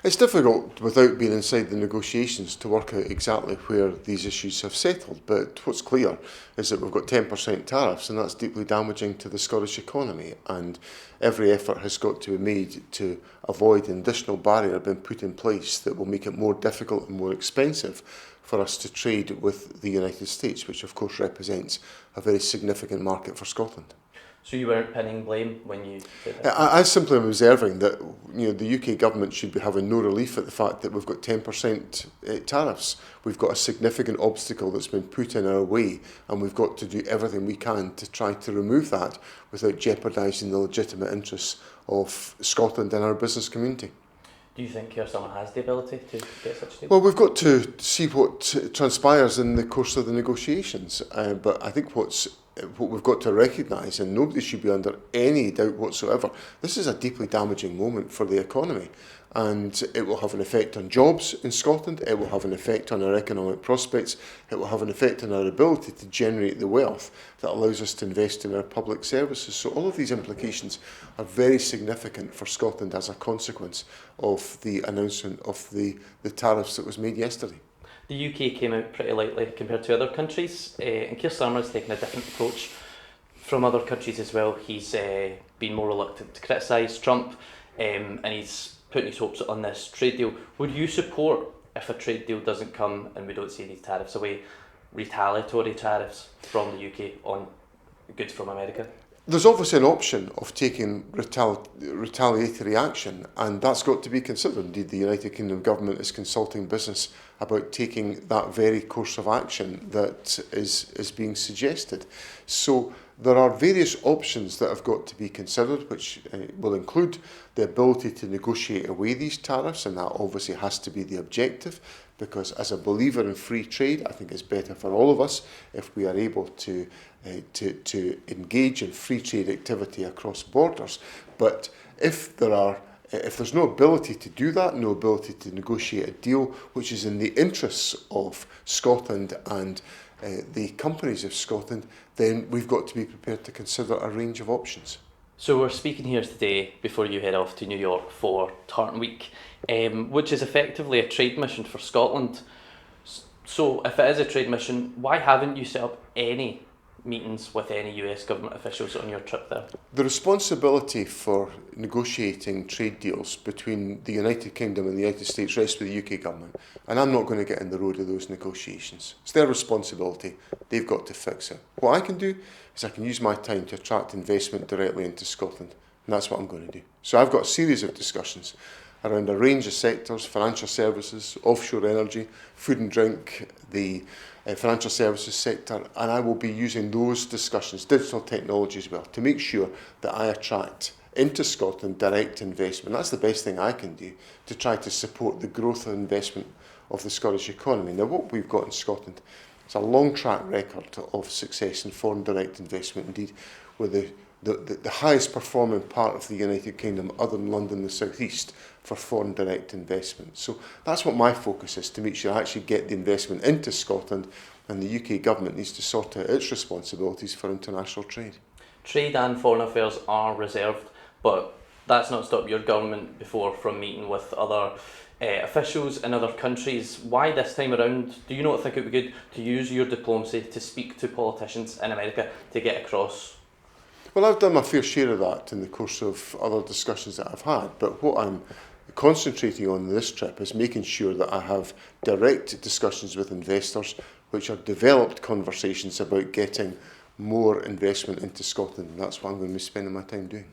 It's difficult without being inside the negotiations to work out exactly where these issues have settled, but what's clear is that we've got 10% tariffs, and that's deeply damaging to the Scottish economy, and every effort has got to be made to avoid an additional barrier being put in place that will make it more difficult and more expensive for us to trade with the United States, which of course represents a very significant market for Scotland. So you weren't pinning blame when you said that? I simply am observing that the UK government should be having no relief at the fact that we've got 10% tariffs. We've got a significant obstacle that's been put in our way, and we've got to do everything we can to try to remove that without jeopardising the legitimate interests of Scotland and our business community. Do you think Keir Starmer has the ability to get such a deal? Well, we've got to see what transpires in the course of the negotiations, but I think what we've got to recognise, and nobody should be under any doubt whatsoever, this is a deeply damaging moment for the economy, and it will have an effect on jobs in Scotland, it will have an effect on our economic prospects, it will have an effect on our ability to generate the wealth that allows us to invest in our public services. So all of these implications are very significant for Scotland as a consequence of the announcement of the tariffs that was made yesterday. The UK came out pretty lightly compared to other countries, and Keir Starmer has taken a different approach from other countries as well. He's been more reluctant to criticise Trump, and he's putting his hopes on this trade deal. Would you support, if a trade deal doesn't come and we don't see these tariffs away, retaliatory tariffs from the UK on goods from America? There's obviously an option of taking retaliatory action, and that's got to be considered. Indeed, the United Kingdom government is consulting business about taking that very course of action that is being suggested. So there are various options that have got to be considered, which will include the ability to negotiate away these tariffs, and that obviously has to be the objective, because as a believer in free trade, I think it's better for all of us if we are able to engage in free trade activity across borders. But if there's no ability to do that, no ability to negotiate a deal which is in the interests of Scotland and the companies of Scotland, then we've got to be prepared to consider a range of options. So we're speaking here today before you head off to New York for Tartan Week, which is effectively a trade mission for Scotland. So if it is a trade mission, why haven't you set up any meetings with any US government officials on your trip there? The responsibility for negotiating trade deals between the United Kingdom and the United States rests with the UK government, and I'm not going to get in the road of those negotiations. It's their responsibility. They've got to fix it. What I can do is I can use my time to attract investment directly into Scotland, and that's what I'm going to do. So I've got a series of discussions around a range of sectors: financial services, offshore energy, food and drink, the financial services sector, and I will be using those discussions, digital technology as well, to make sure that I attract into Scotland direct investment. That's the best thing I can do to try to support the growth and investment of the Scottish economy. Now, what we've got in Scotland is a long track record of success in foreign direct investment. Indeed, we're the highest performing part of the United Kingdom, other than London, the South East, for foreign direct investment. So that's what my focus is, to make sure I actually get the investment into Scotland, and the UK government needs to sort out its responsibilities for international trade. Trade and foreign affairs are reserved, but that's not stopped your government before from meeting with other officials in other countries. Why this time around do you not think it would be good to use your diplomacy to speak to politicians in America to get across? Well, I've done my fair share of that in the course of other discussions that I've had, but what I'm concentrating on this trip is making sure that I have direct discussions with investors, which are developed conversations about getting more investment into Scotland, and that's what I'm going to be spending my time doing.